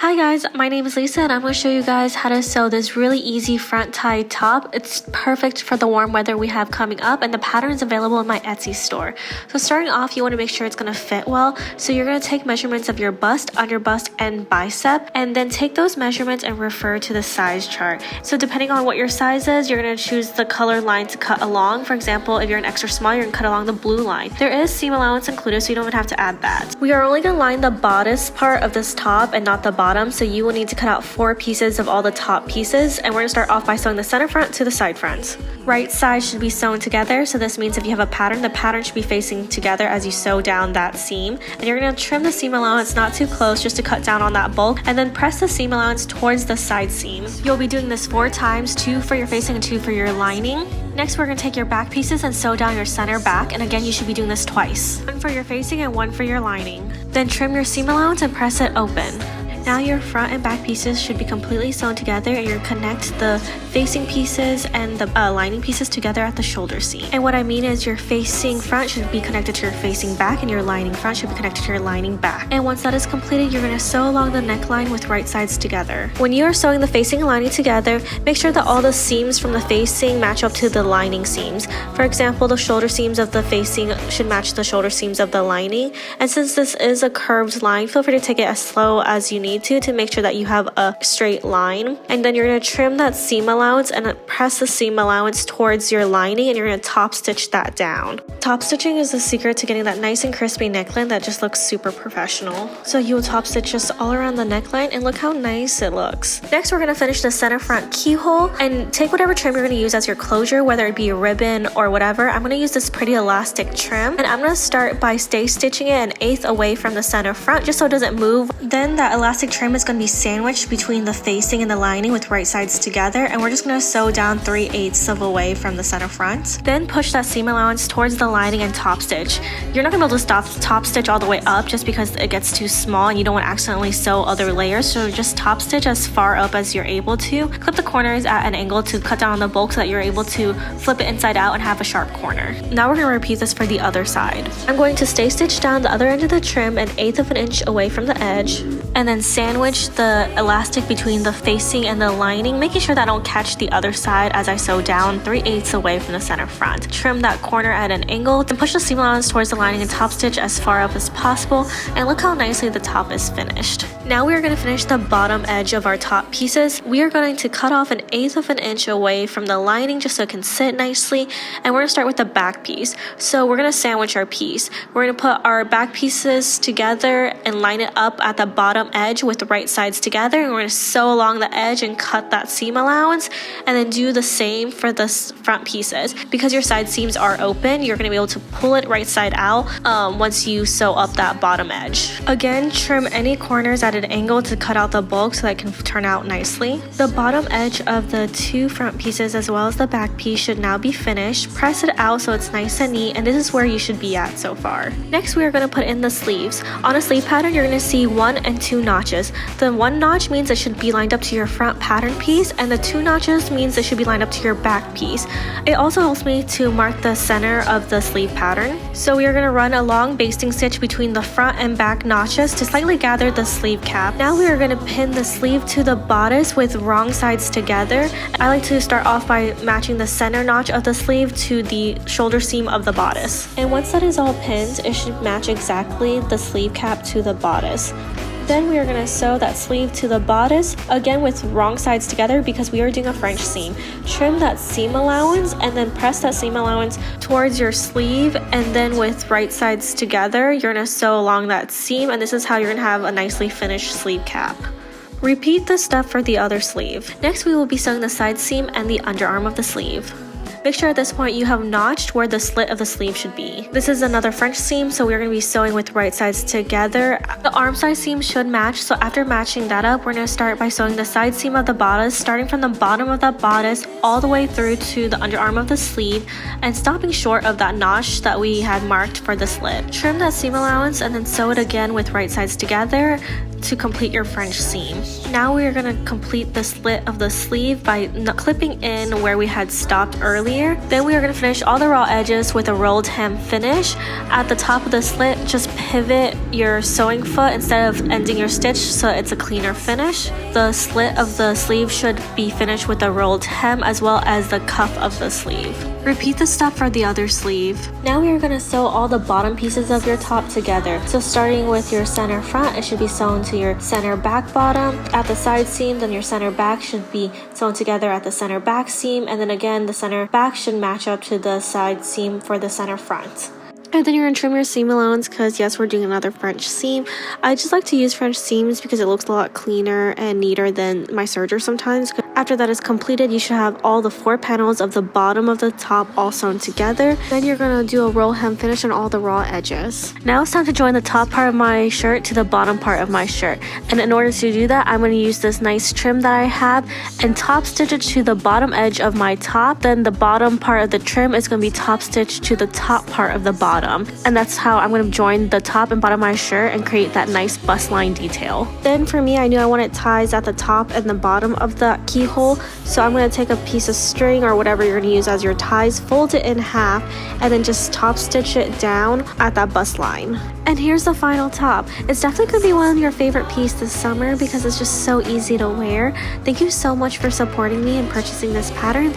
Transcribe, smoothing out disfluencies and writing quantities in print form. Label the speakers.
Speaker 1: Hi guys, my name is Lisa and I'm going to show you guys how to sew this really easy front tie top. It's perfect for the warm weather we have coming up, and the pattern is available in my Etsy store. So starting off, you want to make sure it's going to fit well. So you're going to take measurements of your bust, under bust, and bicep, and then take those measurements and refer to the size chart. So depending on what your size is, you're going to choose the color line to cut along. For example, if you're an extra small, you're going to cut along the blue line. There is seam allowance included, so you don't even have to add that. We are only going to line the bodice part of this top and not the bottom. So you will need to cut out 4 pieces of all the top pieces, and we're going to start off by sewing the center front to the side fronts. Right side should be sewn together, so this means if you have a pattern, the pattern should be facing together as you sew down that seam. And you're going to trim the seam allowance not too close just to cut down on that bulk, and then press the seam allowance towards the side seam. You'll be doing this 4 times, 2 for your facing and 2 for your lining. Next, we're going to take your back pieces and sew down your center back, and again you should be doing this twice. 1 for your facing and 1 for your lining. Then trim your seam allowance and press it open. Now your front and back pieces should be completely sewn together, and you're connect the facing pieces and the lining pieces together at the shoulder seam. And what I mean is your facing front should be connected to your facing back, and your lining front should be connected to your lining back. And once that is completed, you're going to sew along the neckline with right sides together. When you are sewing the facing and lining together, make sure that all the seams from the facing match up to the lining seams. For example, the shoulder seams of the facing should match the shoulder seams of the lining. And since this is a curved line, feel free to take it as slow as you need to make sure that you have a straight line. And then you're going to trim that seam allowance and press the seam allowance towards your lining, and you're going to top stitch that down. Top stitching is the secret to getting that nice and crispy neckline that just looks super professional. So you will top stitch just all around the neckline, and look how nice it looks. Next, we're going to finish the center front keyhole, and take whatever trim you're going to use as your closure, whether it be a ribbon or whatever. I'm going to use this pretty elastic trim, and I'm going to start by stay stitching it 1/8 away from the center front just so it doesn't move. Then that elastic trim is going to be sandwiched between the facing and the lining with right sides together, and we're just going to sew down 3/8 of away from the center front. Then push that seam allowance towards the lining and top stitch. You're not going to be able to top stitch all the way up just because it gets too small and you don't want to accidentally sew other layers, so just top stitch as far up as you're able to. Clip the corners at an angle to cut down on the bulk so that you're able to flip it inside out and have a sharp corner. Now we're going to repeat this for the other side. I'm going to stay stitch down the other end of the trim 1/8 of an inch away from the edge, and then sandwich the elastic between the facing and the lining, making sure that I don't catch the other side as I sew down 3/8 away from the center front. Trim that corner at an angle, then push the seam allowance towards the lining and top stitch as far up as possible, and look how nicely the top is finished. Now we are going to finish the bottom edge of our top pieces. We are going to cut off 1/8 of an inch away from the lining just so it can sit nicely, and we're going to start with the back piece. So we're going to sandwich our piece. We're going to put our back pieces together and line it up at the bottom edge with the right sides together, and we're going to sew along the edge and cut that seam allowance, and then do the same for the front pieces. Because your side seams are open, you're going to be able to pull it right side out once you sew up that bottom edge. Again, trim any corners at an angle to cut out the bulk so that it can turn out nicely. The bottom edge of the 2 front pieces as well as the back piece should now be finished. Press it out so it's nice and neat, and this is where you should be at so far. Next, we are going to put in the sleeves. On a sleeve pattern, you're going to see 1 and 2 notches. The 1 notch means it should be lined up to your front pattern piece, and the 2 notches means it should be lined up to your back piece. It also helps me to mark the center of the sleeve pattern. So we are going to run a long basting stitch between the front and back notches to slightly gather the sleeve cap. Now we are going to pin the sleeve to the bodice with wrong sides together. I like to start off by matching the center notch of the sleeve to the shoulder seam of the bodice. And once that is all pinned, it should match exactly the sleeve cap to the bodice. Then we are going to sew that sleeve to the bodice, again with wrong sides together because we are doing a French seam. Trim that seam allowance and then press that seam allowance towards your sleeve, and then with right sides together, you're going to sew along that seam, and this is how you're going to have a nicely finished sleeve cap. Repeat this step for the other sleeve. Next, we will be sewing the side seam and the underarm of the sleeve. Make sure at this point you have notched where the slit of the sleeve should be. This is another French seam, so we're going to be sewing with right sides together. The arm side seam should match, so after matching that up, we're going to start by sewing the side seam of the bodice, starting from the bottom of that bodice all the way through to the underarm of the sleeve and stopping short of that notch that we had marked for the slit. Trim that seam allowance and then sew it again with right sides together to complete your French seam. Now we are going to complete the slit of the sleeve by clipping in where we had stopped earlier. Then we are going to finish all the raw edges with a rolled hem finish. At the top of the slit, just pivot your sewing foot instead of ending your stitch so it's a cleaner finish. The slit of the sleeve should be finished with a rolled hem as well as the cuff of the sleeve. Repeat the step for the other sleeve. Now we are going to sew all the bottom pieces of your top together. So starting with your center front, it should be sewn to your center back bottom. At the side seam, then your center back should be sewn together at the center back seam, and then again the center back should match up to the side seam for the center front. And then you're going to trim your seam allowance because yes, we're doing another French seam. I just like to use French seams because it looks a lot cleaner and neater than my serger sometimes. After that is completed, you should have all the 4 panels of the bottom of the top all sewn together. Then you're going to do a roll hem finish on all the raw edges. Now it's time to join the top part of my shirt to the bottom part of my shirt. And in order to do that, I'm going to use this nice trim that I have and top stitch it to the bottom edge of my top. Then the bottom part of the trim is going to be top stitched to the top part of the bottom. And that's how I'm going to join the top and bottom of my shirt and create that nice bust line detail. Then for me, I knew I wanted ties at the top and the bottom of the keyhole, so I'm going to take a piece of string or whatever you're going to use as your ties, fold it in half, and then just top stitch it down at that bust line. And here's the final top. It's definitely going to be one of your favorite pieces this summer because it's just so easy to wear. Thank you so much for supporting me and purchasing this pattern.